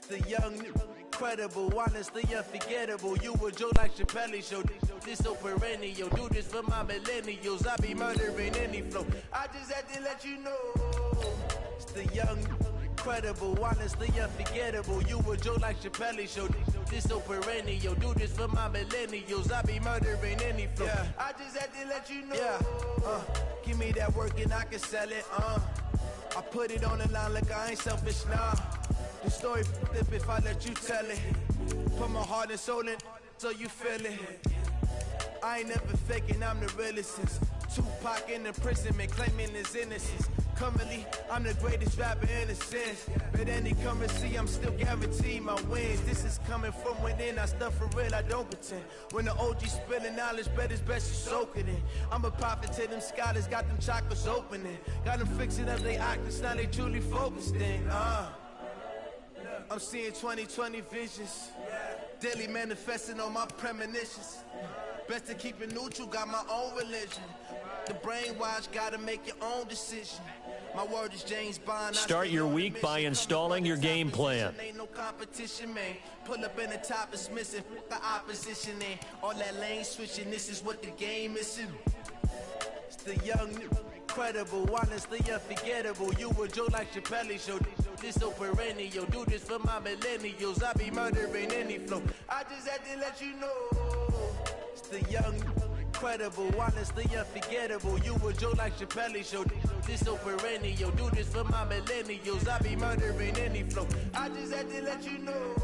The young, incredible, honestly unforgettable. You a Joe like Chappelle show. This so perennial. Do this for my millennials. I be murdering any flow. I just had to let you know. It's the young, incredible, honestly unforgettable. You a Joe like Chappelle show. This so perennial. Do this for my millennials. I be murdering any flow. Yeah. I just had to let you know. Yeah. Give me that work and I can sell it. I put it on the line like I ain't selfish, nah. The story flip if I let you tell it. Put my heart and soul in so you feel it. I ain't never faking, I'm the realest since Tupac in imprisonment claiming his innocence. Currently, I'm the greatest rapper in a sense. But any currency, I'm still guaranteed my wins. This is coming from within, I stuff for real, I don't pretend. When the OG spilling knowledge, bet it's best you soak it in. I'm a prophet to them scholars, got them chakras opening. Got them fixing up they octaves, now they truly focused in. I'm seeing 2020 visions. Daily manifesting on my premonitions. Best to keep it neutral, got my own religion. The brainwash, gotta make your own decision. My word is James Bond. Start your week by installing your game plan. Ain't no competition, man. Pull up in the top is missing, the opposition in. All that lane switching, this is what the game is in. It's the young, incredible, honestly unforgettable. You a Joe like Chappelle show. This so perennial. Do this for my millennials. I be murdering any flow. I just had to let you know. It's the young, incredible, honestly unforgettable. You a Joe like Chappelle show. This so perennial. Do this for my millennials. I be murdering any flow. I just had to let you know.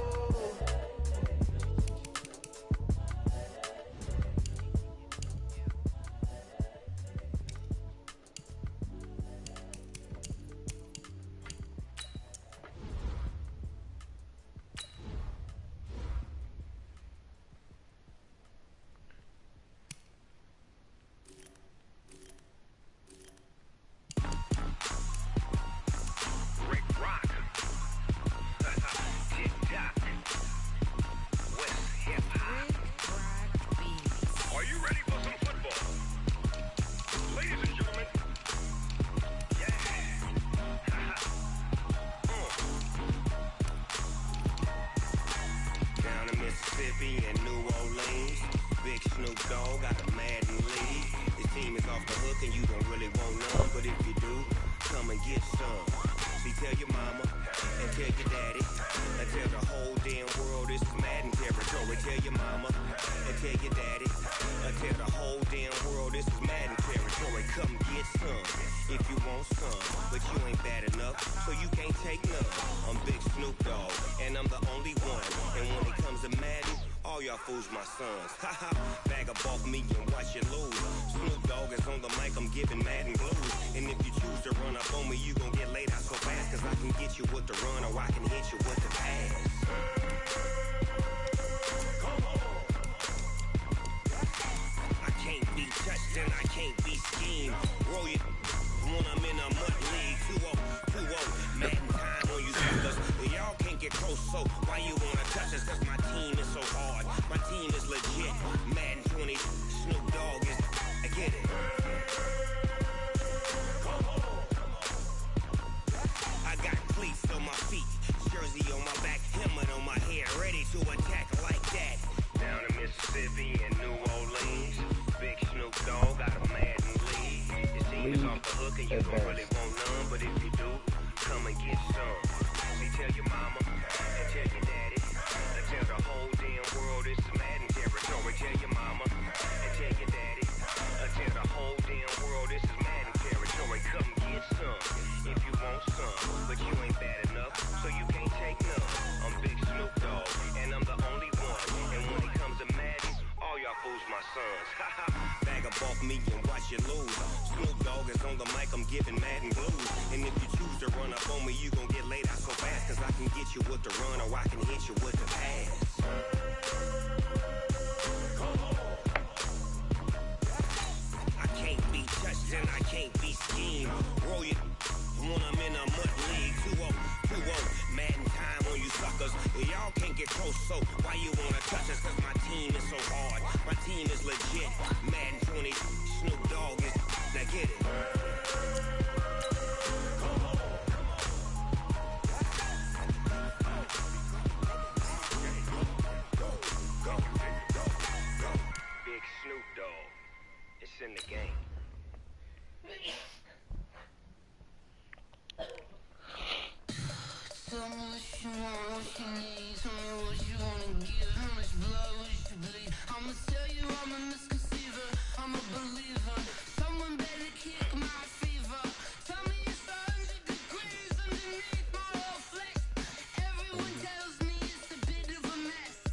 Bag up off me and watch you lose. Snoop Dogg is on the mic, I'm giving Madden blues. And if you choose to run up on me, you gon' get laid out so fast. Cause I can get you with the run or I can hit you with the pass. Come on. I can't be touched and I can't be schemed. Roll you when I'm in a mud league. 2-0, Madden time on you suckers. Y'all can't get close, so why you wanna touch us? Cause my team is so hard. My team is legit. Madden 20, Snoop Dogg is. I get it. Come on. I got cleats on my feet, jersey on my back, helmet on my head, ready to attack like that. Down in Mississippi and New Orleans, big Snoop Dogg got a Madden lead. Your team is off the hook and you don't really want none, but if you do, come and get some. See, tell your mama and tell your daddy, and tell the whole damn world it's Madden territory. Tell your mama and tell your daddy, and tell the whole damn world this is Madden territory. Come get some if you want some, but you ain't bad enough, so you can't take none. I'm Big Snoop Dogg, and I'm the only one. And when it comes to Madden, all y'all fools my sons. Bag up off me and watch you lose. Snoop Dogg is on the mic, I'm giving Madden blues. And if you choose to run up on me, you gon' get laid out so fast. Cause I can get you with the run or I can hit you with the pass. Come on. I can't be touched and I can't be schemed. Roll you when I'm in a mud league. 2-0, Madden time on you suckers. Y'all can't get close, so why you wanna touch us? Cause my team is so hard. My team is legit. Madden 20, Snoop Dogg is. Now get it. Come on. you want, what you need. Tell me what you wanna give. How much blood would you bleed? I'ma tell you I'm a misconceiver. I'm a believer. Someone better kick my fever. Tell me it's 100 degrees underneath my whole flesh. Everyone tells me it's a bit of a mess.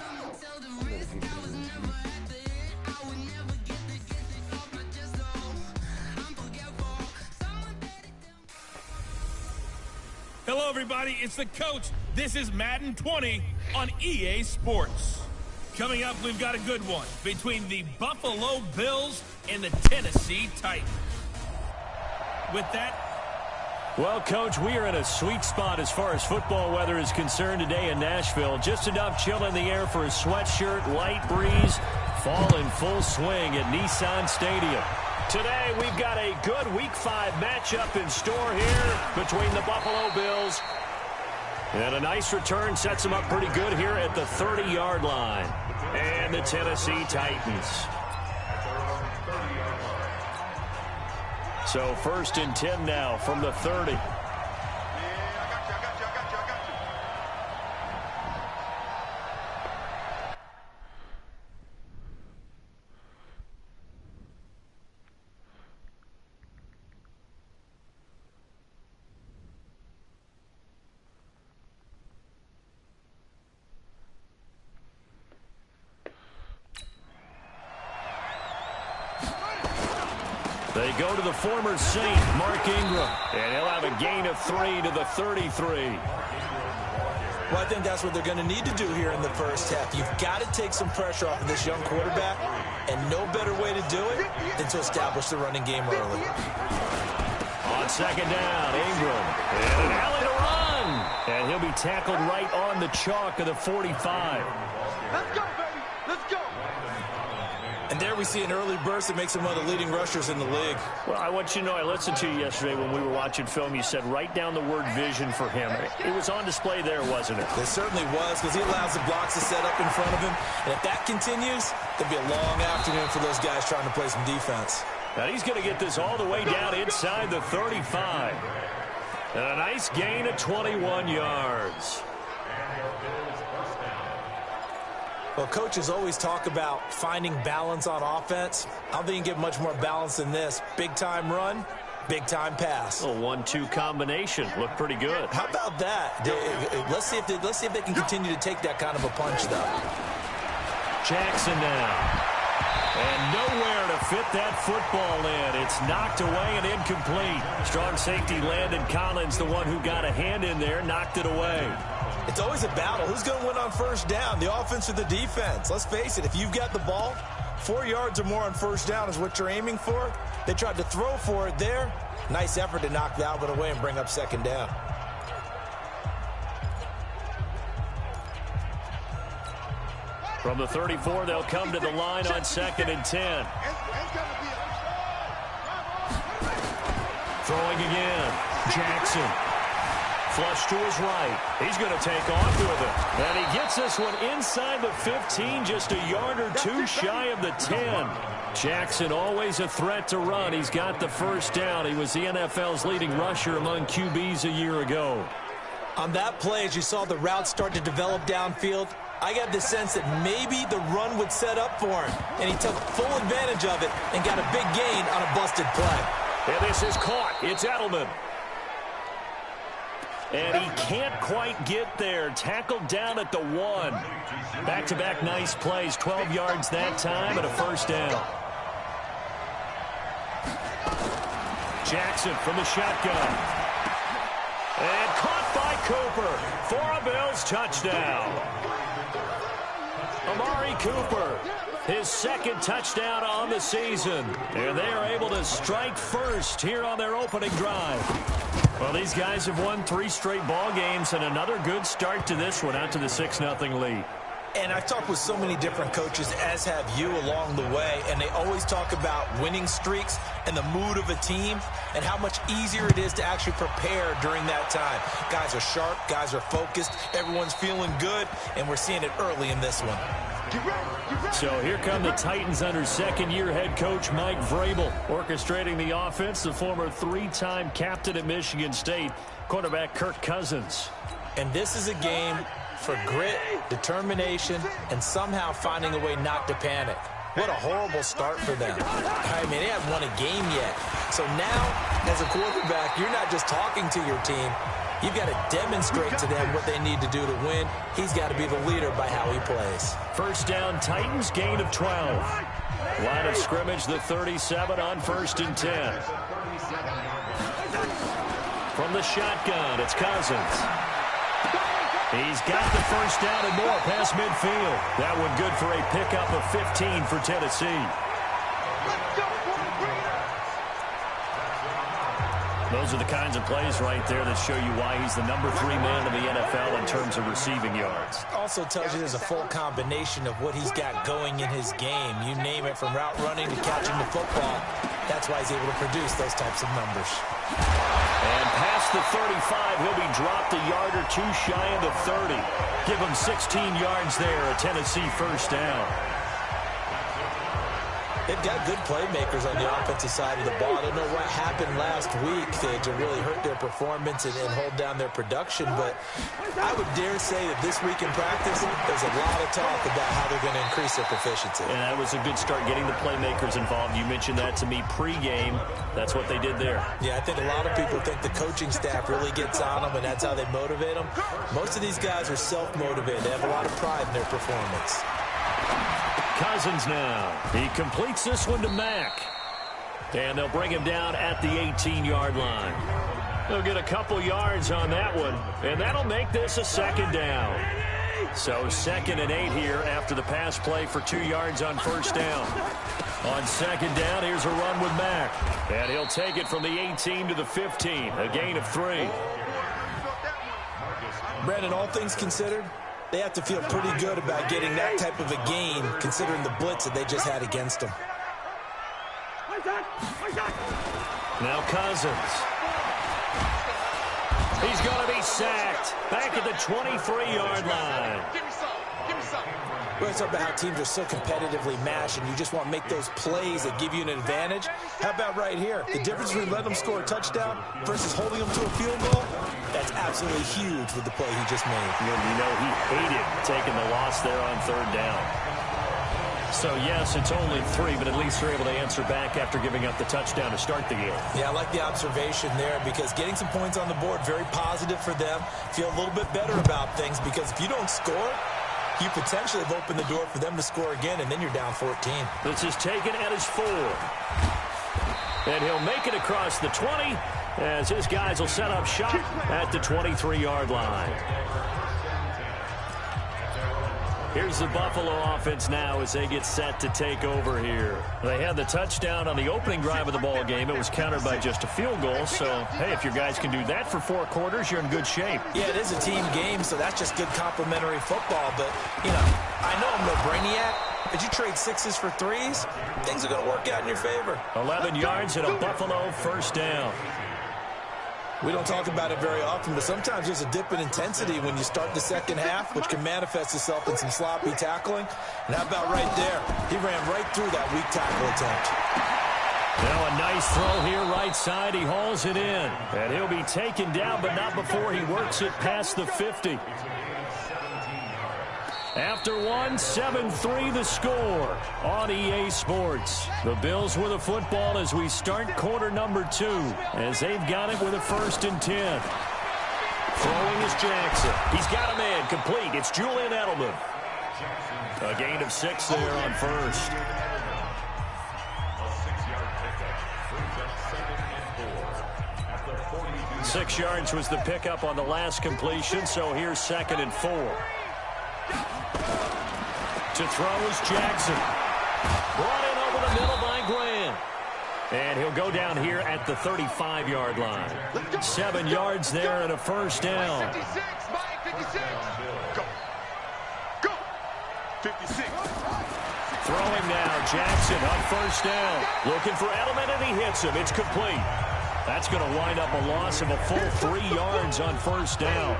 I'ma tell the risk I was never at the end. I would never get it off my chest. I'm forgetful. Someone better tell me. Hello, everybody. It's the coach. This is Madden 20 on EA Sports. Coming up, we've got a good one between the Buffalo Bills and the Tennessee Titans. With that, Well, Coach, we are in a sweet spot as far as football weather is concerned today in Nashville. Just enough chill in the air for a sweatshirt, light breeze, fall in full swing at Nissan Stadium. Today, we've got a good Week 5 matchup in store here between the Buffalo Bills. And a nice return sets them up pretty good here at the 30-yard line. And the Tennessee Titans. So 1st and 10 now from the 30. They go to the former Saint, Mark Ingram, and he'll have a gain of 3 to the 33. Well, I think that's what they're going to need to do here in the first half. You've got to take some pressure off of this young quarterback, and no better way to do it than to establish the running game early. On 2nd down, Ingram, and an alley to run. And he'll be tackled right on the chalk of the 45. Let's go, baby. Let's go. And there we see an early burst that makes him one of the leading rushers in the league. Well, I want you to know, I listened to you yesterday when we were watching film. You said write down the word vision for him. It was on display there, wasn't it? It certainly was, because he allows the blocks to set up in front of him. And if that continues, it'll be a long afternoon for those guys trying to play some defense. Now he's going to get this all the way down inside the 35. And a nice gain of 21 yards. Well, coaches always talk about finding balance on offense. I don't think you can get much more balance than this. Big-time run, big-time pass. A 1-2 combination. Looked pretty good. How about that? Let's see if they can continue to take that kind of a punch, though. Jackson now. And nowhere to fit that football in. It's knocked away and incomplete. Strong safety Landon Collins, the one who got a hand in there, knocked it away. It's always a battle. Who's going to win on first down, the offense or the defense? Let's face it, if you've got the ball, 4 yards or more on first down is what you're aiming for. They tried to throw for it there. Nice effort to knock that one away and bring up 2nd down. From the 34, they'll come to the line on 2nd and 10. Throwing again. Jackson. Flush to his right. He's going to take off with it. And he gets this one inside the 15, just a yard or two shy of the 10. Jackson always a threat to run. He's got the first down. He was the NFL's leading rusher among QBs a year ago. On that play, as you saw the route start to develop downfield, I got the sense that maybe the run would set up for him. And he took full advantage of it and got a big gain on a busted play. And this is caught. It's Edelman. And he can't quite get there. Tackled down at the 1. Back-to-back nice plays. 12 yards that time and a first down. Jackson from the shotgun. And caught by Cooper for a Bills touchdown. Amari Cooper, his 2nd touchdown on the season. And they are able to strike first here on their opening drive. Well, these guys have won 3 straight ball games and another good start to this one out to the 6-0 lead. And I've talked with so many different coaches, as have you, along the way, and they always talk about winning streaks and the mood of a team and how much easier it is to actually prepare during that time. Guys are sharp, guys are focused, everyone's feeling good, and we're seeing it early in this one. So here come the Titans under second-year head coach Mike Vrabel. Orchestrating the offense, the former three-time captain at Michigan State, quarterback Kirk Cousins. And this is a game for grit, determination, and somehow finding a way not to panic. What a horrible start for them. I mean, they haven't won a game yet. So now, as a quarterback, you're not just talking to your team. You've got to demonstrate to them what they need to do to win. He's got to be the leader by how he plays. First down, Titans, gain of 12. Line of scrimmage, the 37 on 1st and 10. From the shotgun, it's Cousins. He's got the first down and more past midfield. That one good for a pickup of 15 for Tennessee. Those are the kinds of plays right there that show you why he's the number 3 man in the NFL in terms of receiving yards. Also tells you there's a full combination of what he's got going in his game. You name it, from route running to catching the football. That's why he's able to produce those types of numbers. And past the 35, he'll be dropped a yard or two shy of the 30. Give him 16 yards there, a Tennessee first down. They've got good playmakers on the offensive side of the ball. I don't know what happened last week to really hurt their performance and hold down their production, but I would dare say that this week in practice, there's a lot of talk about how they're going to increase their proficiency. And that was a good start, getting the playmakers involved. You mentioned that to me pregame. That's what they did there. Yeah, I think a lot of people think the coaching staff really gets on them, and that's how they motivate them. Most of these guys are self-motivated. They have a lot of pride in their performance. Cousins now. He completes this one to Mack. And they'll bring him down at the 18-yard line. They'll get a couple yards on that one, and that'll make this a second down. So 2nd and 8 here after the pass play for 2 yards on first down. On second down, here's a run with Mack. And he'll take it from the 18 to the 15, a gain of 3. Brandon, all things considered, they have to feel pretty good about getting that type of a gain, considering the blitz that they just had against them. Now Cousins. He's going to be sacked back at the 23-yard line. We're talking about how teams are so competitively matched, and you just want to make those plays that give you an advantage. How about right here? The difference between letting them score a touchdown versus holding them to a field goal, that's absolutely huge with the play he just made. And you know he hated taking the loss there on 3rd down. So, yes, it's only 3, but at least they're able to answer back after giving up the touchdown to start the game. Yeah, I like the observation there, because getting some points on the board, very positive for them. Feel a little bit better about things, because if you don't score, you potentially have opened the door for them to score again, and then you're down 14. This is taken at his 4. And he'll make it across the 20 as his guys will set up shop at the 23-yard line. Here's the Buffalo offense now as they get set to take over here. They had the touchdown on the opening drive of the ball game. It was countered by just a field goal. So, hey, if your guys can do that for 4 quarters, you're in good shape. Yeah, it is a team game, so that's just good complimentary football. But, you know, I know I'm no brainiac, but you trade 6s for 3s, things are going to work out in your favor. 11 yards and a Buffalo first down. We don't talk about it very often, but sometimes there's a dip in intensity when you start the second half, which can manifest itself in some sloppy tackling. And how about right there? He ran right through that weak tackle attempt. Now a nice throw here right side. He hauls it in. And he'll be taken down, but not before he works it past the 50. After 1, 7-3 the score on EA Sports. The Bills with the football as we start quarter number 2, as they've got it with a 1st and 10. Throwing is Jackson. He's got a man complete. It's Julian Edelman. A gain of 6 there on 1st. Six yards was the pickup on the last completion, so here's 2nd and 4. To throw is Jackson. Brought in over the middle by Graham. And he'll go down here at the 35-yard line. 7 yards there and a first down. 56, Mike, 56. Go. Go. 56. Throwing now, Jackson on first down. Looking for Edelman, and he hits him. It's complete. That's going to wind up a loss of a full 3 yards on first down.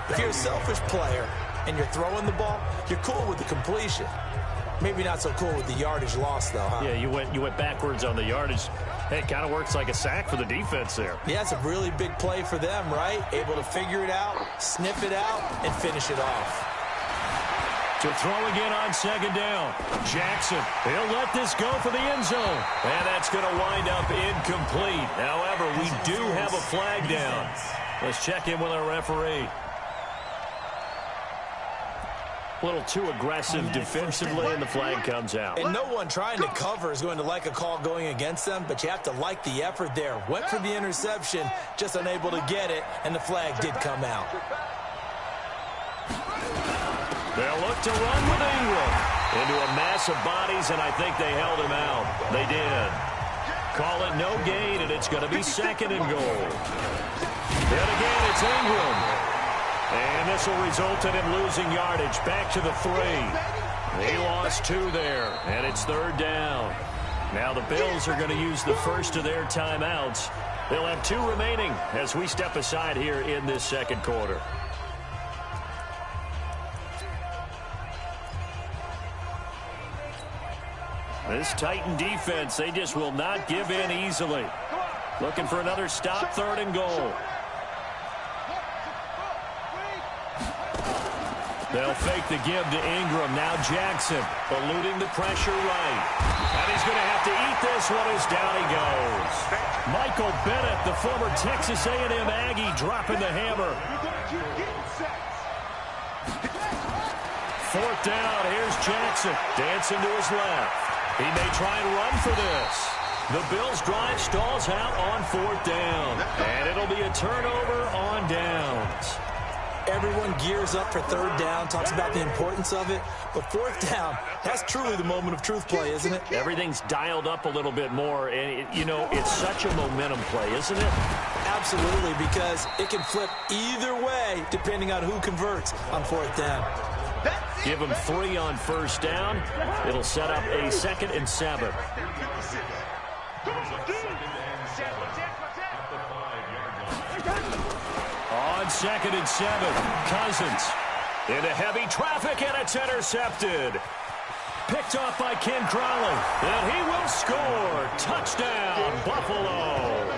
If you're a selfish player and you're throwing the ball, you're cool with the completion. Maybe not so cool with the yardage loss, though, huh? Yeah, you went backwards on the yardage. Hey, it kind of works like a sack for the defense there. Yeah, it's a really big play for them, right? Able to figure it out, sniff it out, and finish it off. To throw again on second down. Jackson, he'll let this go for the end zone. And that's going to wind up incomplete. However, we do have a flag down. Let's check in with our referee. A little too aggressive defensively, and the flag comes out. And no one trying to cover is going to like a call going against them, but you have to like the effort there. Went for the interception, just unable to get it, and the flag did come out. They'll look to run with Ingram into a mass of bodies, and I think they held him out. They did. Call it no gain, and it's going to be second and goal. Then again, it's Ingram. And this will result in him losing yardage. Back to the 3. He lost 2 there, and it's third down. Now the Bills are going to use the first of their timeouts. They'll have 2 remaining as we step aside here in this second quarter. This Titan defense, they just will not give in easily. Looking for another stop, third and goal. They'll fake the give to Ingram. Now Jackson eluding the pressure right. And he's going to have to eat this one as down he goes. Michael Bennett, the former Texas A&M Aggie, dropping the hammer. Fourth down, here's Jackson. Dancing to his left. He may try and run for this. The Bills' drive stalls out on fourth down. And it'll be a turnover on downs. Everyone gears up for third down, talks about the importance of it. But fourth down, that's truly the moment of truth play, isn't it? Everything's dialed up a little bit more. And, it's such a momentum play, isn't it? Absolutely, because it can flip either way depending on who converts on fourth down. Give them 3 on first down. It'll set up a 2nd and 7. On 2nd and 7, Cousins into heavy traffic, and it's intercepted. Picked off by Ken Crowley, and he will score. Touchdown, Buffalo.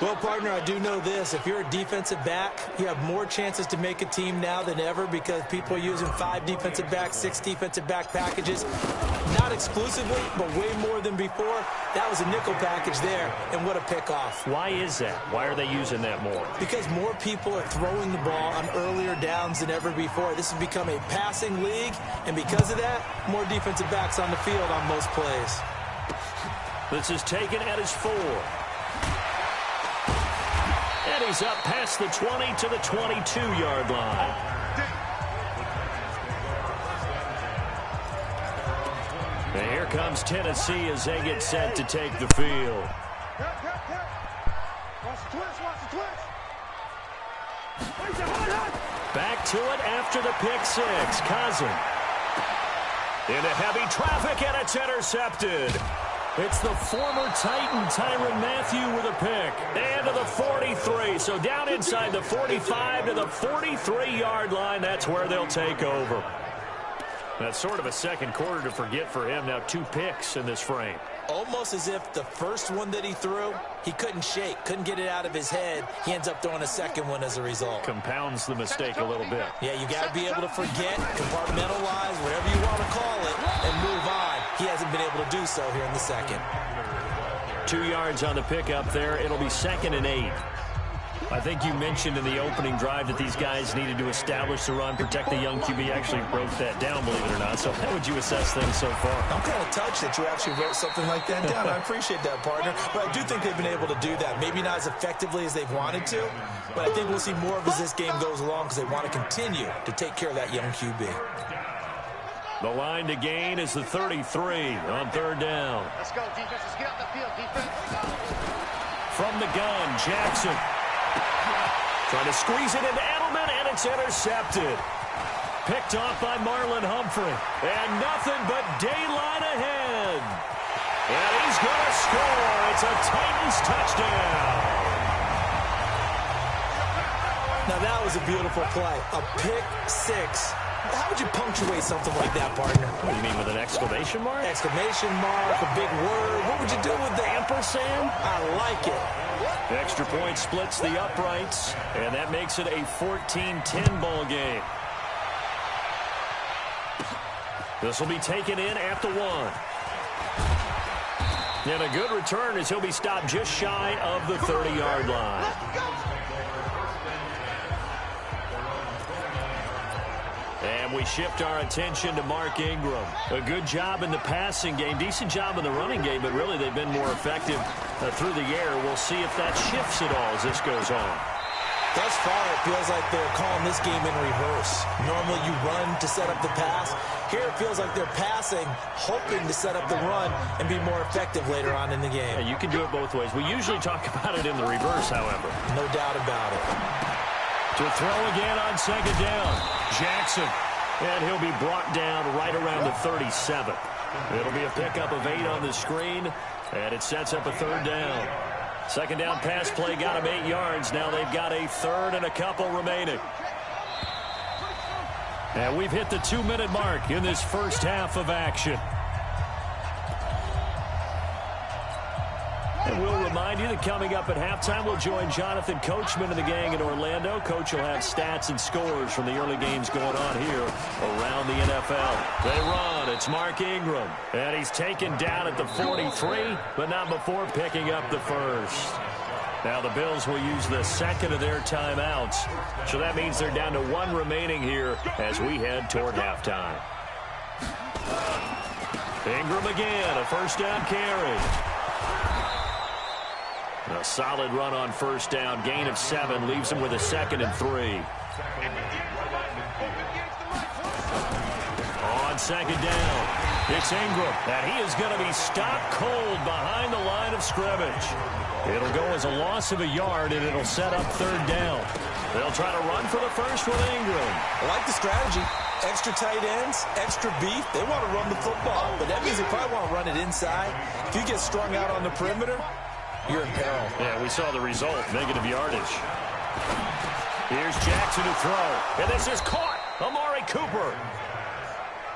Well, partner, I do know this. If you're a defensive back, you have more chances to make a team now than ever because people are using 5 defensive backs, 6 defensive back packages. Not exclusively, but way more than before. That was a nickel package there, and what a pickoff. Why is that? Why are they using that more? Because more people are throwing the ball on earlier downs than ever before. This has become a passing league, and because of that, more defensive backs on the field on most plays. This is taken at his 4. And he's up past the 20 to the 22-yard line. And here comes Tennessee as they get set to take the field. Back to it after the pick 6. Cousins into heavy traffic, and it's intercepted. It's the former Titan, Tyrann Mathieu, with a pick. And to the 43. So down inside the 45 to the 43-yard line. That's where they'll take over. That's sort of a second quarter to forget for him. Now 2 picks in this frame. Almost as if the first one that he threw, he couldn't shake, couldn't get it out of his head. He ends up throwing a second one as a result. Compounds the mistake a little bit. Yeah, you got to be able to forget, compartmentalize, whatever you want to call it, and move on. He hasn't been able to do so here in the second. 2 yards on the pickup there. It'll be 2nd and 8. I think you mentioned in the opening drive that these guys needed to establish the run, protect the young QB. Actually wrote that down, believe it or not. So how would you assess things so far? I'm kind of touched that you actually wrote something like that down. I appreciate that, partner. But I do think they've been able to do that. Maybe not as effectively as they've wanted to, but I think we'll see more of as this game goes along because they want to continue to take care of that young QB. The line to gain is the 33 on third down. Let's go, defense. Let's get out the field, defense. From the gun, Jackson. Trying to squeeze it into Edelman, and it's intercepted. Picked off by Marlon Humphrey. And nothing but daylight ahead. And he's going to score. It's a Titans touchdown. Now that was a beautiful play. A pick six. How would you punctuate something like that, partner? What do you mean, with an exclamation mark? Exclamation mark, a big word. What would you do with the ampersand? I like it. The extra point splits the uprights, and that makes it a 14-10 ball game. This will be taken in at the 1. And a good return as he'll be stopped just shy of the 30-yard line. And we shift our attention to Mark Ingram. A good job in the passing game, decent job in the running game, but really they've been more effective through the air. We'll see if that shifts at all as this goes on. Thus far, it feels like they're calling this game in reverse. Normally you run to set up the pass. Here it feels like they're passing, hoping to set up the run and be more effective later on in the game. Yeah, you can do it both ways. We usually talk about it in the reverse, however. No doubt about it. To throw again on second down. Jackson. And he'll be brought down right around the 37. It'll be a pickup of 8 on the screen, and it sets up a third down. Second down pass play got him 8 yards. Now they've got a third and a couple remaining. And we've hit the 2-minute mark in this first half of action. And we'll remind you that coming up at halftime, we'll join Jonathan Coachman and the gang in Orlando. Coach will have stats and scores from the early games going on here around the NFL. They run. It's Mark Ingram. And he's taken down at the 43, but not before picking up the first. Now the Bills will use the second of their timeouts. So that means they're down to 1 remaining here as we head toward halftime. Ingram again, a first down carry. A solid run on first down. Gain of 7 leaves him with a 2nd and 3. On second down, it's Ingram. And he is going to be stopped cold behind the line of scrimmage. It'll go as a loss of a yard, and it'll set up third down. They'll try to run for the first with Ingram. I like the strategy. Extra tight ends, extra beef. They want to run the football, but that means they probably want to run it inside. If you get strung out on the perimeter, you're in peril. Yeah, we saw the result, negative yardage. Here's Jackson to throw, and this is caught. Amari Cooper.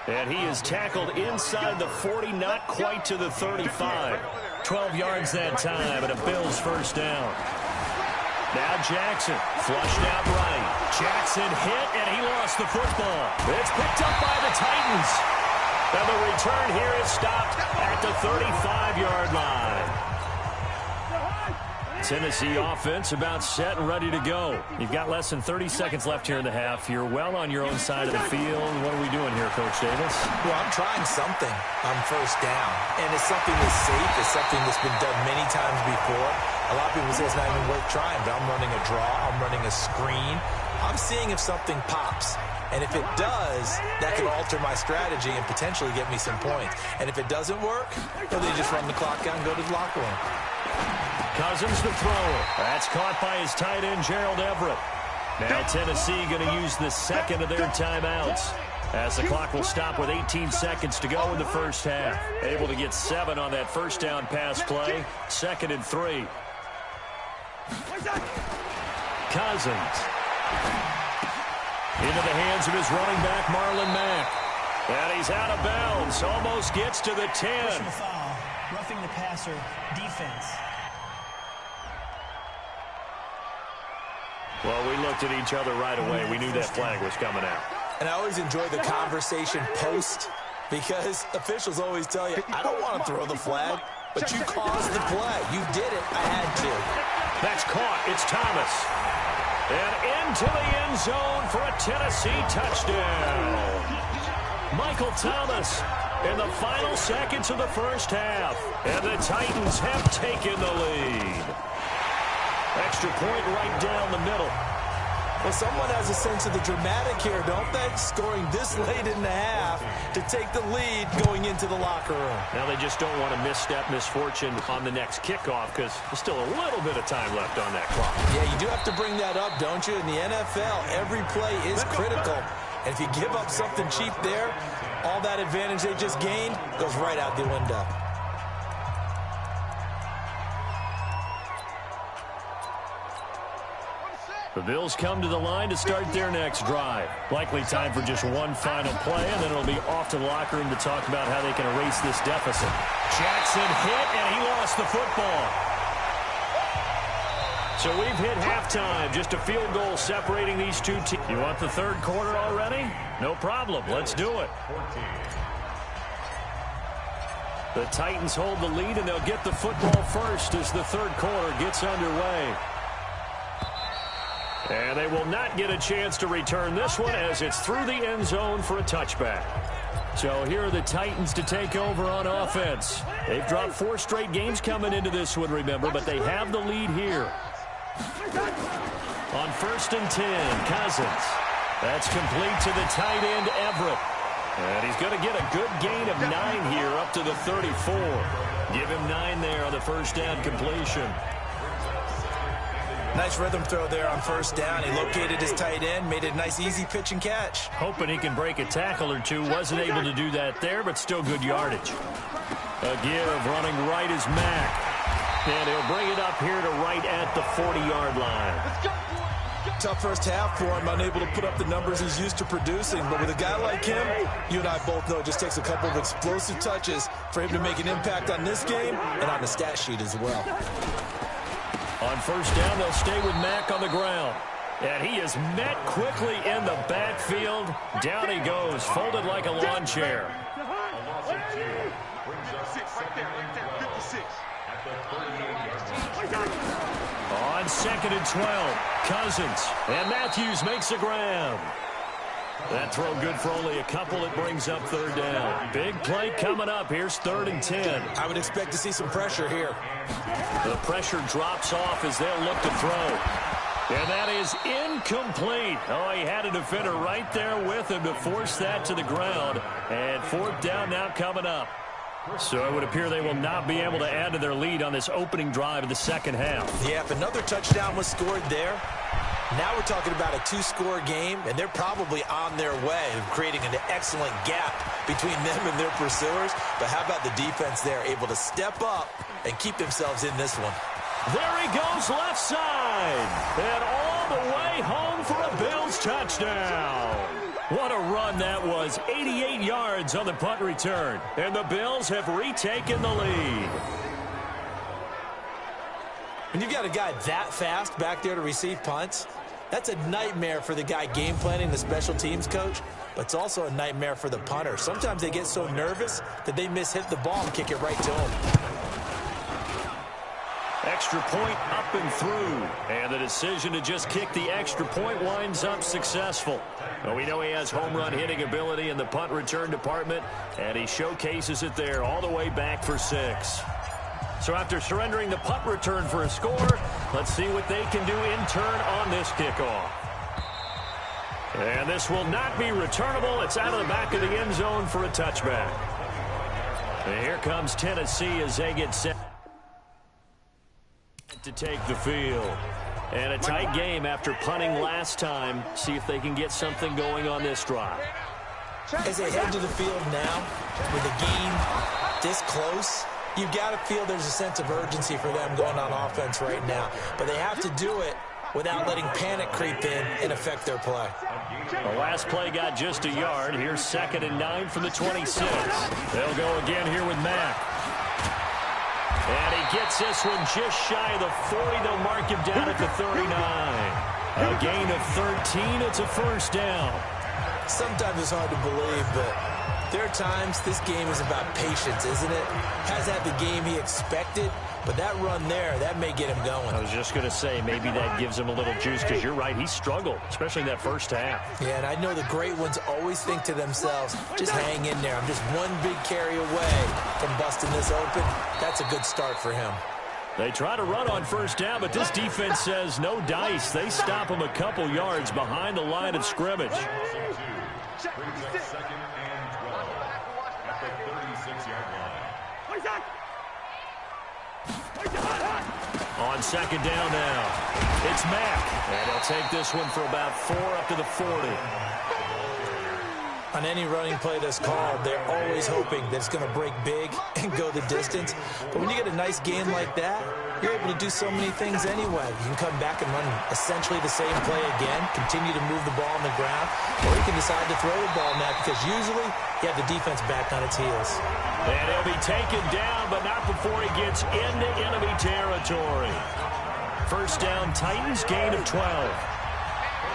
And he is tackled inside the 40, not quite to the 35. 12 yards that time, and a Bills first down. Now Jackson, flushed out right. Jackson hit, and he lost the football. It's picked up by the Titans. And the return here is stopped at the 35-yard line. Tennessee offense about set and ready to go. You've got less than 30 seconds left here in the half. You're well on your own side of the field. What are we doing here, Coach Davis? Well, I'm trying something on first down. And it's something that's safe. It's something that's been done many times before. A lot of people say it's not even worth trying, but I'm running a draw. I'm running a screen. I'm seeing if something pops. And if it does, that could alter my strategy and potentially get me some points. And if it doesn't work, well, they just run the clock out and go to the locker room. Cousins the thrower. That's caught by his tight end, Gerald Everett. Now Tennessee going to use the second of their timeouts as the clock will stop with 18 seconds to go in the first half. Able to get 7 on that first down pass play. 2nd and 3. Cousins. Into the hands of his running back, Marlon Mack. And he's out of bounds. Almost gets to the 10. Personal foul. Roughing the passer. Defense. Well, we looked at each other right away. We knew that flag was coming out. And I always enjoy the conversation post because officials always tell you, I don't want to throw the flag, but you caused the play. You did it. I had to. That's caught. It's Thomas. And into the end zone for a Tennessee touchdown. Michael Thomas in the final seconds of the first half. And the Titans have taken the lead. Extra point right down the middle. Well, someone has a sense of the dramatic here, don't they? Scoring this late in the half to take the lead going into the locker room. Now they just don't want to misstep misfortune on the next kickoff because there's still a little bit of time left on that clock. Yeah, you do have to bring that up, don't you? In the NFL, every play is critical. And if you give up something cheap there, all that advantage they just gained goes right out the window. The Bills come to the line to start their next drive. Likely time for just one final play, and then it'll be off to the locker room to talk about how they can erase this deficit. Jackson hit, and he lost the football. So we've hit halftime. Just a field goal separating these two teams. You want the third quarter already? No problem. Let's do it. The Titans hold the lead, and they'll get the football first as the third quarter gets underway. And they will not get a chance to return this one as it's through the end zone for a touchback. So here are the Titans to take over on offense. They've dropped 4 straight games coming into this one, remember, but they have the lead here. On 1st and 10, Cousins. That's complete to the tight end, Everett. And he's going to get a good gain of 9 here up to the 34. Give him 9 there on the first down completion. Nice rhythm throw there on first down. He located his tight end, made it a nice easy pitch and catch. Hoping he can break a tackle or two. Wasn't able to do that there, but still good yardage. A give running right is Mack. And he'll bring it up here to right at the 40-yard line. Tough first half for him, unable to put up the numbers he's used to producing. But with a guy like him, you and I both know it just takes a couple of explosive touches for him to make an impact on this game and on the stat sheet as well. On first down, they'll stay with Mack on the ground. And he is met quickly in the backfield. Down he goes, folded like a lawn chair. On 2nd and 12, Cousins. And Matthews makes the ground. That throw good for only a couple. It brings up 3rd down. Big play coming up. Here's 3rd and 10. I would expect to see some pressure here. The pressure drops off as they'll look to throw. And that is incomplete. Oh, he had a defender right there with him to force that to the ground. And 4th down now coming up. So it would appear they will not be able to add to their lead on this opening drive of the second half. Yeah, if another touchdown was scored there, now we're talking about a 2-score game, and they're probably on their way of creating an excellent gap between them and their pursuers. But how about the defense there, able to step up and keep themselves in this one? There he goes left side. And all the way home for a Bills touchdown. What a run that was. 88 yards on the punt return. And the Bills have retaken the lead. When you've got a guy that fast back there to receive punts, that's a nightmare for the guy game planning, the special teams coach, but it's also a nightmare for the punter. Sometimes they get so nervous that they mishit the ball and kick it right to him. Extra point up and through. And the decision to just kick the extra point winds up successful. Well, we know he has home run hitting ability in the punt return department, and he showcases it there all the way back for 6. So after surrendering the punt return for a score, let's see what they can do in turn on this kickoff. And this will not be returnable. It's out of the back of the end zone for a touchback. And here comes Tennessee as they get set to take the field. And a tight game after punting last time. See if they can get something going on this drive. As they head to the field now, with a game this close, you've got to feel there's a sense of urgency for them going on offense right now. But they have to do it without letting panic creep in and affect their play. The last play got just a yard. Here's 2nd and 9 from the 26. They'll go again here with Mack. And he gets this one just shy of the 40. They'll mark him down at the 39. A gain of 13. It's a first down. Sometimes it's hard to believe, but there are times this game is about patience, isn't it? Hasn't had the game he expected, but that run there, that may get him going. I was just going to say, maybe that gives him a little juice, because you're right, he struggled, especially in that first half. Yeah, and I know the great ones always think to themselves, just hang in there. I'm just one big carry away from busting this open. That's a good start for him. They try to run on first down, but this defense says no dice. They stop them a couple yards behind the line of scrimmage. On second down now, it's Mack, and he'll take this one for about 4 up to the 40. On any running play that's called, they're always hoping that it's going to break big and go the distance. But when you get a nice game like that, you're able to do so many things anyway. You can come back and run essentially the same play again, continue to move the ball on the ground, or you can decide to throw the ball now because usually you have the defense back on its heels. And he'll be taken down, but not before he gets into enemy territory. First down, Titans, gain of 12.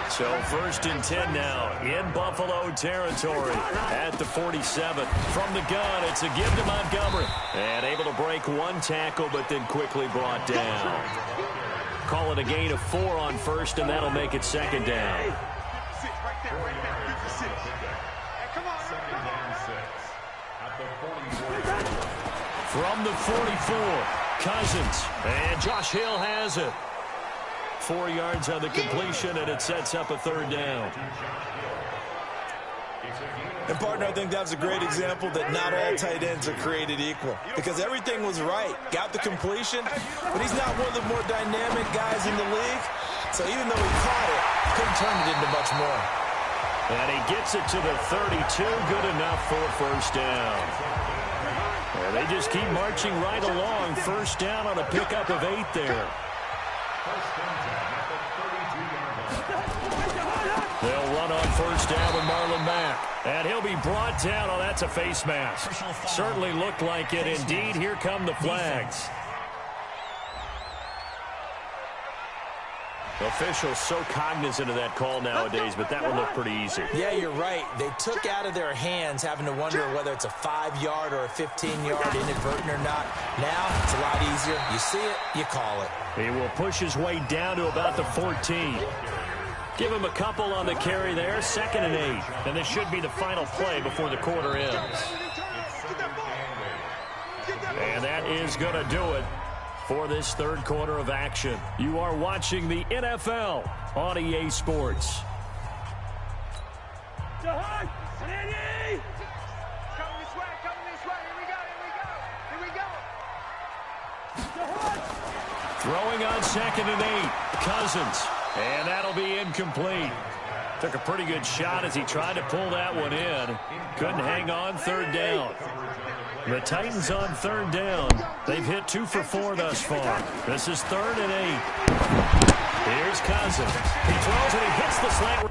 So 1st and 10 now in Buffalo territory at the 47. From the gun, it's a give to Montgomery. And able to break 1 tackle, but then quickly brought down. Call it a gain of 4 on first, and that'll make it second down. From the 44, Cousins. And Josh Hill has it. 4 yards on the completion, and it sets up a 3rd down. And, partner, I think that's a great example that not all tight ends are created equal because everything was right. Got the completion, but he's not one of the more dynamic guys in the league. So even though he caught it, he couldn't turn it into much more. And he gets it to the 32. Good enough for a 1st down. And they just keep marching right along. 1st down on a pickup of 8 there. They'll run on 1st down with Marlon Mack. And he'll be brought down. Oh, that's a face mask. Certainly looked like it. Indeed, here come the flags. Officials so cognizant of that call nowadays, but that one looked pretty easy. Yeah, you're right. They took out of their hands having to wonder whether it's a 5-yard or a 15-yard inadvertent or not. Now, it's a lot easier. You see it, you call it. He will push his way down to about the 14. Give him a couple on the carry there. 2nd and 8. And this should be the final play before the quarter ends. And that is going to do it for this 3rd quarter of action. You are watching the NFL on EA Sports. Coming this way, here we go. Throwing on 2nd and 8. Cousins. And that'll be incomplete. Took a pretty good shot as he tried to pull that one in. Couldn't hang on 3rd down. The Titans on 3rd down. They've hit 2 for 4 thus far. This is 3rd and 8. Here's Cousins. He throws and he hits the slant.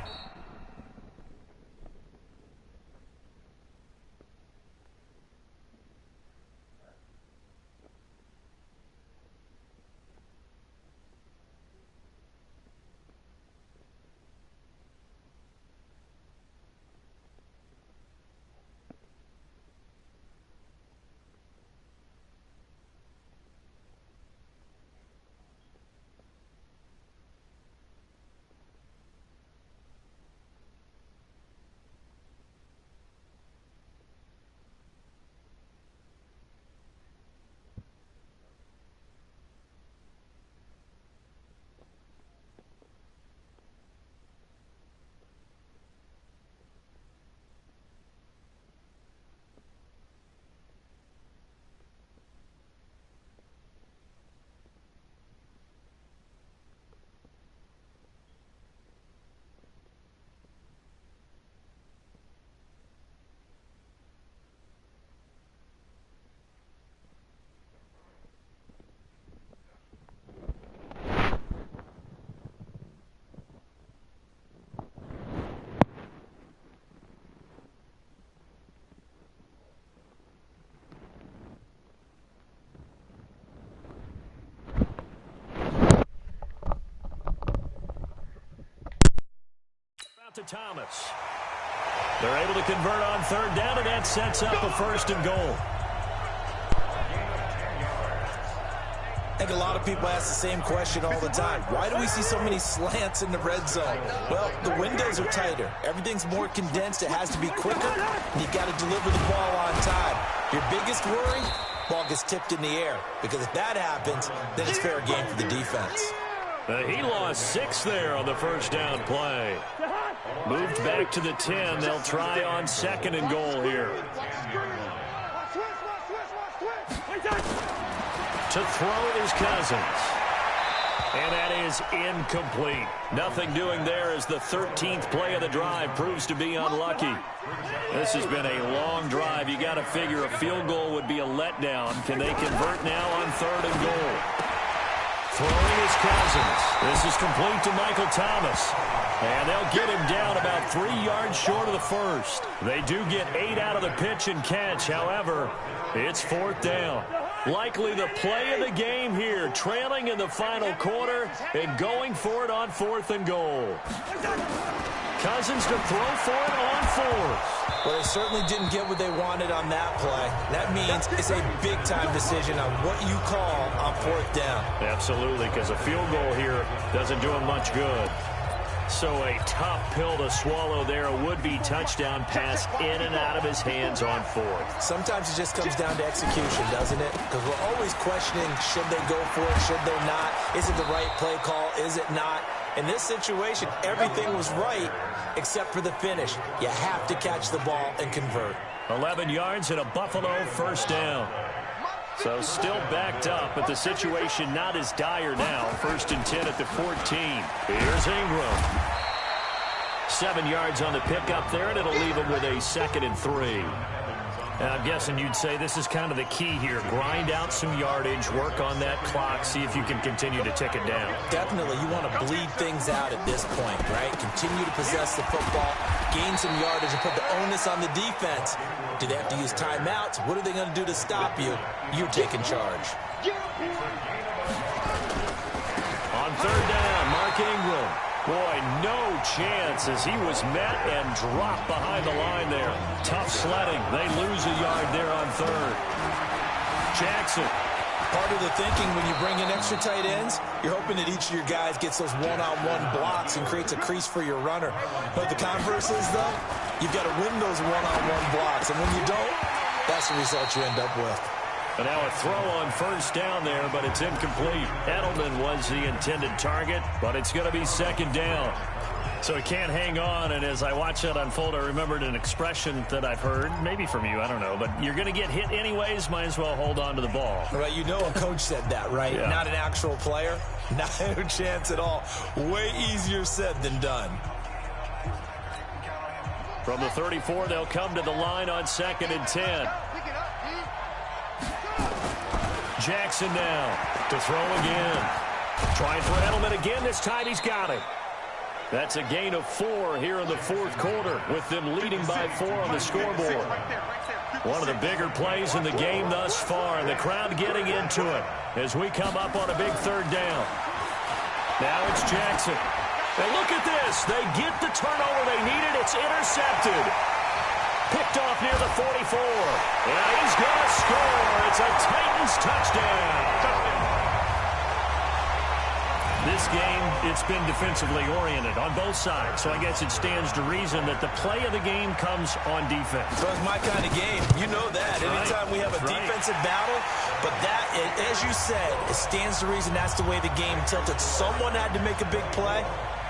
To Thomas. They're able to convert on 3rd down, and that sets up a 1st and goal. I think a lot of people ask the same question all the time. Why do we see so many slants in the red zone? Well, the windows are tighter. Everything's more condensed. It has to be quicker, and you've got to deliver the ball on time. Your biggest worry? ball gets tipped in the air. Because if that happens, then it's fair game for the defense. He lost 6 there on the first down play. Moved back to the 10. They'll try on 2nd and goal here. To throw is Cousins. And that is incomplete. Nothing doing there as the 13th play of the drive proves to be unlucky. This has been a long drive. You got to figure a field goal would be a letdown. Can they convert now on 3rd and goal? Throwing is Cousins. This is complete to Michael Thomas. And they'll get him down about 3 yards short of the first. They do get 8 out of the pitch and catch. However, it's 4th down. Likely the play of the game here, trailing in the final quarter and going for it on 4th and goal. Cousins to throw for it on 4th. Well, they certainly didn't get what they wanted on that play. That means it's a big-time decision on what you call on 4th down. Absolutely, because a field goal here doesn't do him much good. So a tough pill to swallow there. A would-be touchdown pass in and out of his hands on 4th. Sometimes it just comes down to execution, doesn't it? Because we're always questioning, should they go for it, should they not? Is it the right play call, is it not? In this situation, everything was right except for the finish. You have to catch the ball and convert. 11 yards and a Buffalo first down. So still backed up, but the situation not as dire now. 1st and 10 at the 14. Here's Ingram. 7 yards on the pickup there, and it'll leave him with a 2nd and 3. And I'm guessing you'd say this is kind of the key here. Grind out some yardage, work on that clock, see if you can continue to tick it down. Definitely. You want to bleed things out at this point, right? Continue to possess the football, gain some yardage, and put the onus on the defense. Do they have to use timeouts? What are they going to do to stop you? You're taking charge. On 3rd down, Mark Ingram. Boy, no chance as he was met and dropped behind the line there. Tough sledding. They lose a yard there on 3rd. Jackson. Part of the thinking when you bring in extra tight ends, you're hoping that each of your guys gets those one-on-one blocks and creates a crease for your runner. But the converse is, though, you've got to win those one-on-one blocks. And when you don't, that's the result you end up with. And now a throw on 1st down there, but it's incomplete. Edelman was the intended target, but it's going to be 2nd down. So he can't hang on, and as I watch that unfold, I remembered an expression that I've heard, maybe from you, I don't know, but you're going to get hit anyways, might as well hold on to the ball. Right, you know a coach said that, right? Yeah. Not an actual player. Not a chance at all. Way easier said than done. From the 34, they'll come to the line on 2nd and 10. Jackson now to throw again. Trying for Edelman again. This time he's got it. That's a gain of 4 here in the 4th quarter with them leading by 4 on the scoreboard. One of the bigger plays in the game thus far, and the crowd getting into it as we come up on a big 3rd down. Now it's Jackson. And look at this. They get the turnover they needed. It's intercepted. Picked off near the 44. And he's going to score. It's a Titans touchdown. This game, it's been defensively oriented on both sides. So I guess it stands to reason that the play of the game comes on defense. So it's my kind of game. You know that. Anytime we have a defensive battle, but that, as you said, it stands to reason that's the way the game tilted. Someone had to make a big play,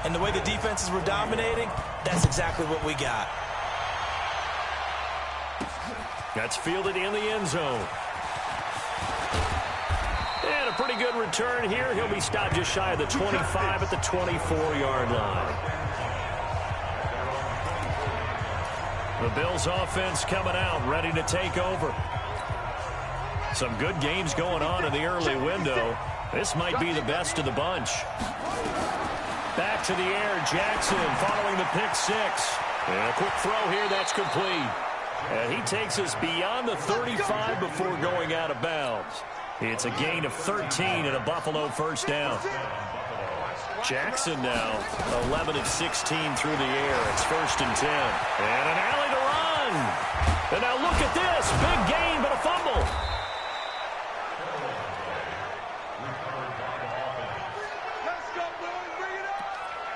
and the way the defenses were dominating, that's exactly what we got. That's fielded in the end zone. And a pretty good return here. He'll be stopped just shy of the 25 at the 24-yard line. The Bills offense coming out, ready to take over. Some good games going on in the early window. This might be the best of the bunch. Back to the air, Jackson following the pick 6. And a quick throw here, that's complete. And he takes us beyond the 35 before going out of bounds. It's a gain of 13 and a Buffalo first down. Jackson now 11 of 16 through the air. It's 1st and 10. And an alley to run. And now look at this. Big gain, but a fumble.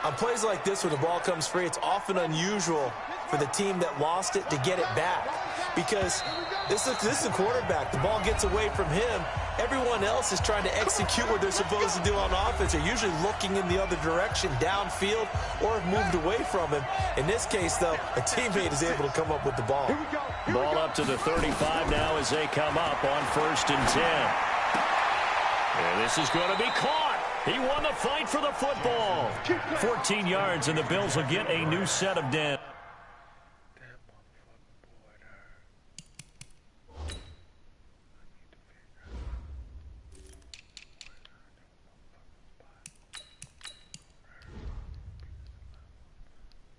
On plays like this where the ball comes free, it's often unusual for the team that lost it to get it back. Because This is a quarterback. The ball gets away from him. Everyone else is trying to execute what they're supposed to do on offense. They're usually looking in the other direction, downfield, or have moved away from him. In this case, though, a teammate is able to come up with the ball. Ball up to the 35 now as they come up on 1st and 10. And this is going to be caught. He won the fight for the football. 14 yards, and the Bills will get a new set of downs.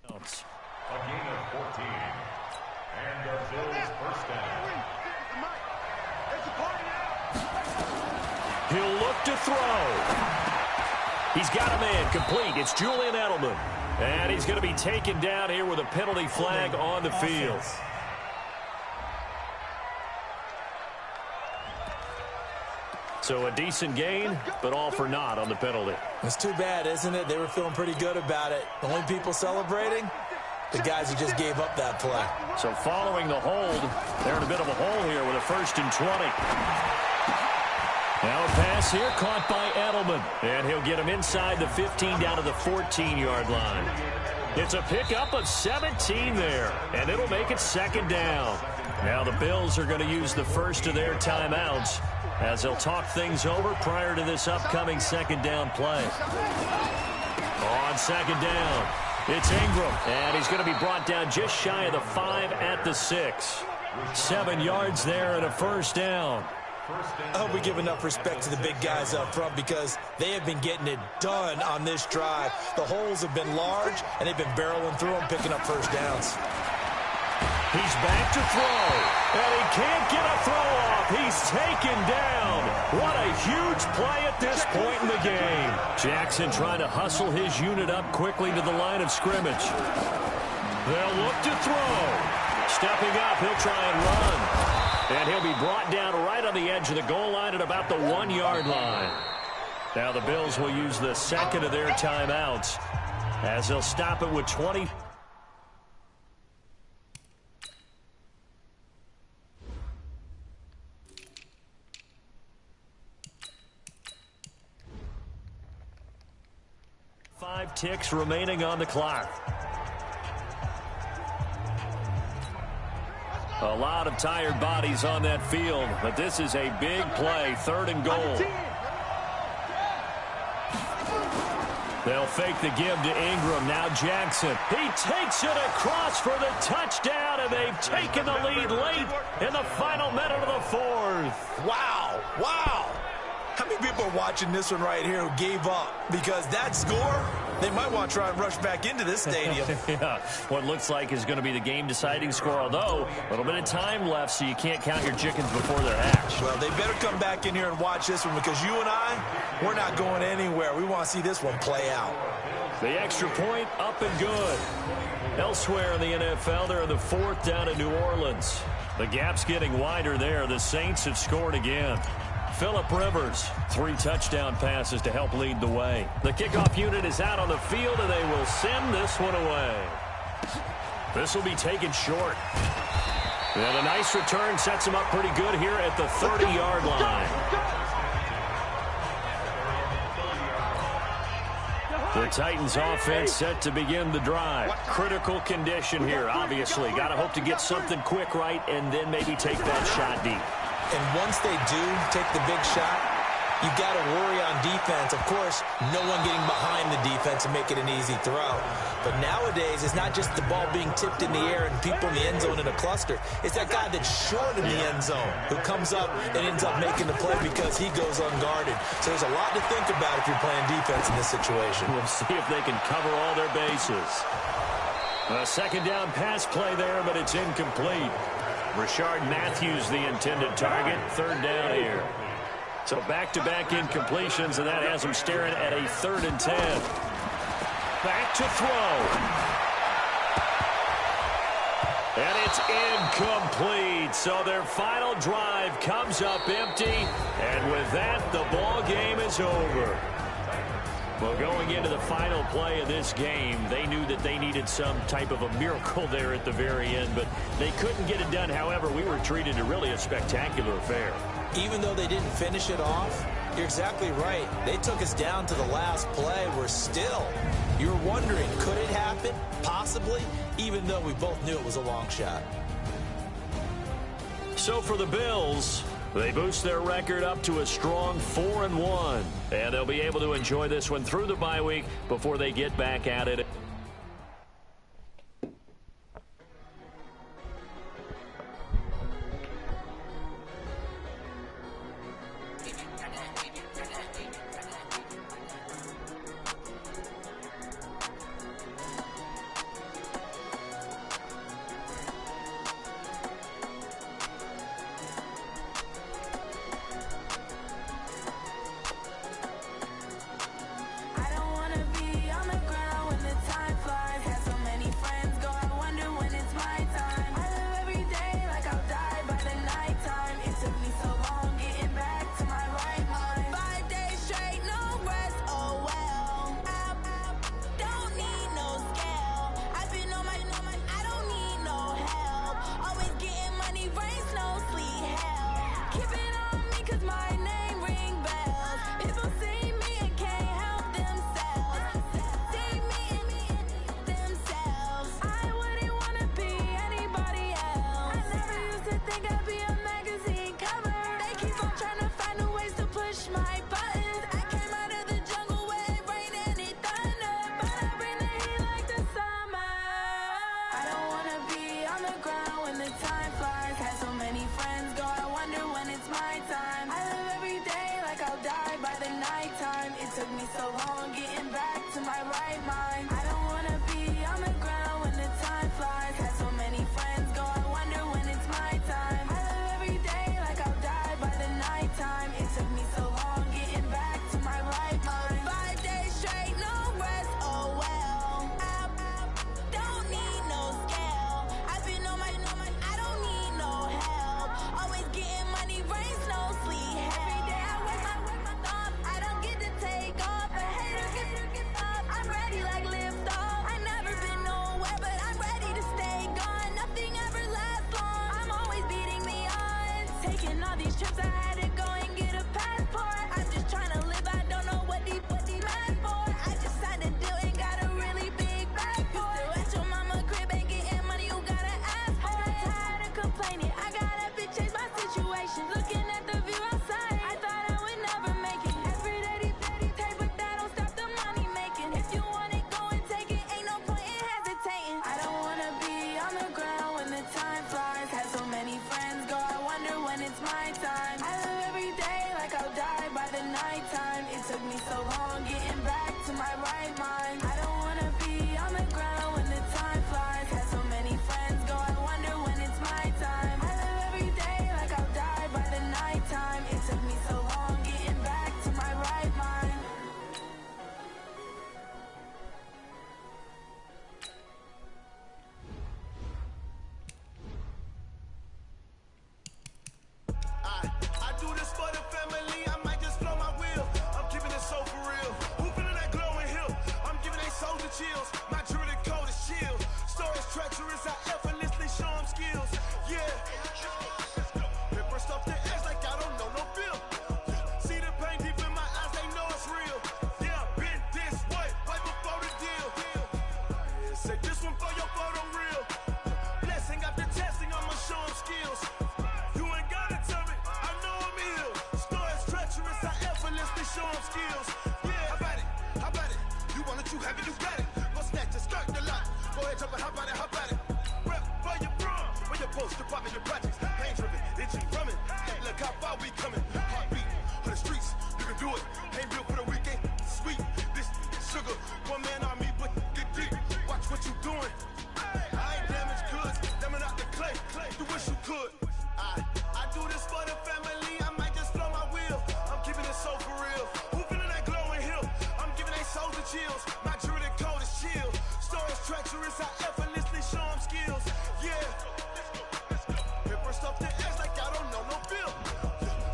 A gain of 14. And the Bills first down. He'll look to throw. He's got a man complete. It's Julian Edelman. And he's going to be taken down here with a penalty flag on the field. So a decent gain, but all for naught on the penalty. It's too bad, isn't it? They were feeling pretty good about it. The only people celebrating, the guys who just gave up that play. So following the hold, they're in a bit of a hole here with a 1st and 20. Now a pass here caught by Edelman. And he'll get him inside the 15 down to the 14-yard line. It's a pickup of 17 there, and it'll make it 2nd down. Now the Bills are going to use the first of their timeouts as they'll talk things over prior to this upcoming 2nd down play. On 2nd down, it's Ingram, and he's going to be brought down just shy of the 5 at the 6. 7 yards there and a 1st down. I hope we give enough respect to the big guys up front because they have been getting it done on this drive. The holes have been large, and they've been barreling through them, picking up 1st downs. He's back to throw, and he can't get a throw off. He's taken down. What a huge play at this point in the game. Jackson trying to hustle his unit up quickly to the line of scrimmage. They'll look to throw. Stepping up, he'll try and run. And he'll be brought down right on the edge of the goal line at about the 1-yard line. Now the Bills will use the 2nd of their timeouts as they'll stop it with 20. Five ticks remaining on the clock. A lot of tired bodies on that field, but this is a big play, 3rd and goal. They'll fake the give to Ingram. Now Jackson. He takes it across for the touchdown, and they've taken the lead late in the final minute of the 4th. Wow. Wow. How many people are watching this one right here who gave up? Because that score, they might want to try and rush back into this stadium. Yeah, what looks like is going to be the game-deciding score, although a little bit of time left, so you can't count your chickens before they're hatched. Well, they better come back in here and watch this one because you and I, we're not going anywhere. We want to see this one play out. The extra point up and good. Elsewhere in the NFL, they're in the 4th down in New Orleans. The gap's getting wider there. The Saints have scored again. Phillip Rivers, 3 touchdown passes to help lead the way. The kickoff unit is out on the field, and they will send this one away. This will be taken short. And a nice return sets him up pretty good here at the 30-yard line. The Titans offense set to begin the drive. Critical condition here, obviously. Got to hope to get something quick right and then maybe take that shot deep. And once they do take the big shot, you got to worry on defense. Of course, no one getting behind the defense and make it an easy throw. But nowadays, it's not just the ball being tipped in the air and people in the end zone in a cluster. It's that guy that's short in the end zone who comes up and ends up making the play because he goes unguarded. So there's a lot to think about if you're playing defense in this situation. We'll see if they can cover all their bases. A 2nd down pass play there, but it's incomplete. Rashard Matthews, the intended target. 3rd down here. So back-to-back incompletions, and that has them staring at a 3rd and 10. Back to throw. And it's incomplete. So their final drive comes up empty. And with that, the ball game is over. Well, going into the final play of this game, they knew that they needed some type of a miracle there at the very end, but they couldn't get it done. However, we were treated to really a spectacular affair. Even though they didn't finish it off, you're exactly right. They took us down to the last play. We're still, you're wondering, could it happen? Possibly, even though we both knew it was a long shot. So for the Bills, they boost their record up to a strong 4-1, and they'll be able to enjoy this one through the bye week before they get back at it.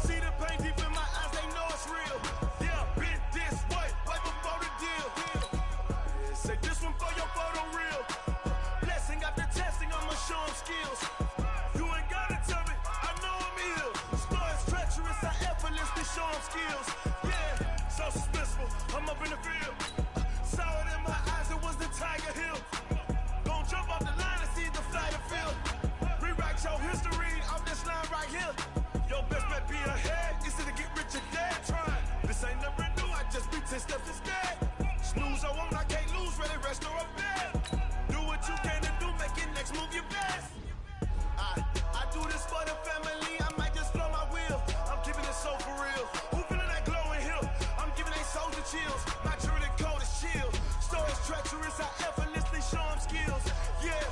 See the pain deep in skills. Yeah, so suspenseful. I'm up in the field. Saw it in my eyes, it was the Tiger Hill. Gon' jump off the line and see the flight of field. Rewrite your history off this line right here. Your best bet be ahead, is to get rich or dead trying. This ain't never new, I just be 10 steps instead. Snooze or won't, I can't lose, ready, rest or a bed. Do what you can to do, make it next move your best. I do this for the family, I might just blow my wheel. I'm keeping it so for real. Who feeling that glowing hill? I'm giving they soldier chills. My truly cold is chill. Stories treacherous, I effortlessly show them skills. Yeah.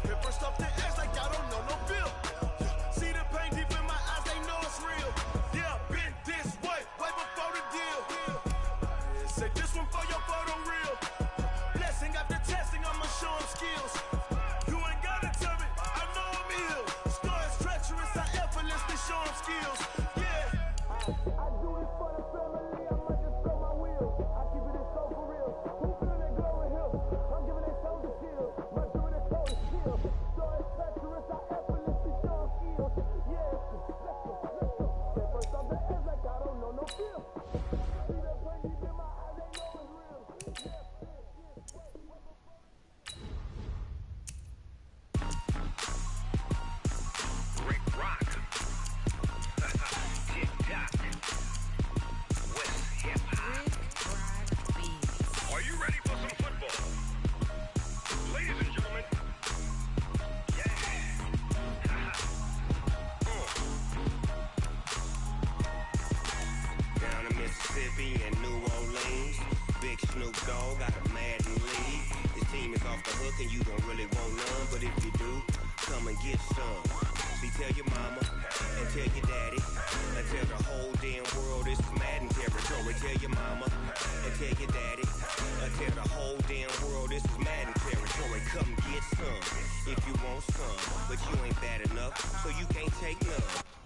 Paper stuff the edge like I don't know no feel. See the pain deep in my eyes, they know it's real. Yeah, been this way before the deal. Say this one for your photo reel. Blessing after testing, I'ma show them skills. You ain't gotta tell me, I know I'm ill. Stories treacherous, I effortlessly show them skills. Yeah. I do this for the family, I might just throw my wheel. I keep it so for real. Who feeling that glowing hill? I'm giving they soldier chills. My dude is cold as steel. Stories treacherous, I effortlessly show them skills. Yeah. Let's go. Get first off the edge like I don't know no feel. See the pain deep in my eyes, they know it's real. Rick Rock. Tick-tock. West hip-hop. Are you ready for some football? Ladies and gentlemen. Yeah. Down in Mississippi and New Orleans, Big Snoop Dogg got a Madden league. His team is off the hook and you don't really want none, but if you do, come and get some. See, tell your mama and tell your daddy and tell the whole damn world this is Madden territory. Tell your mama and tell your daddy and tell the whole damn world this is Madden territory. Come get some if you want some, but you ain't bad enough, so you can't take none.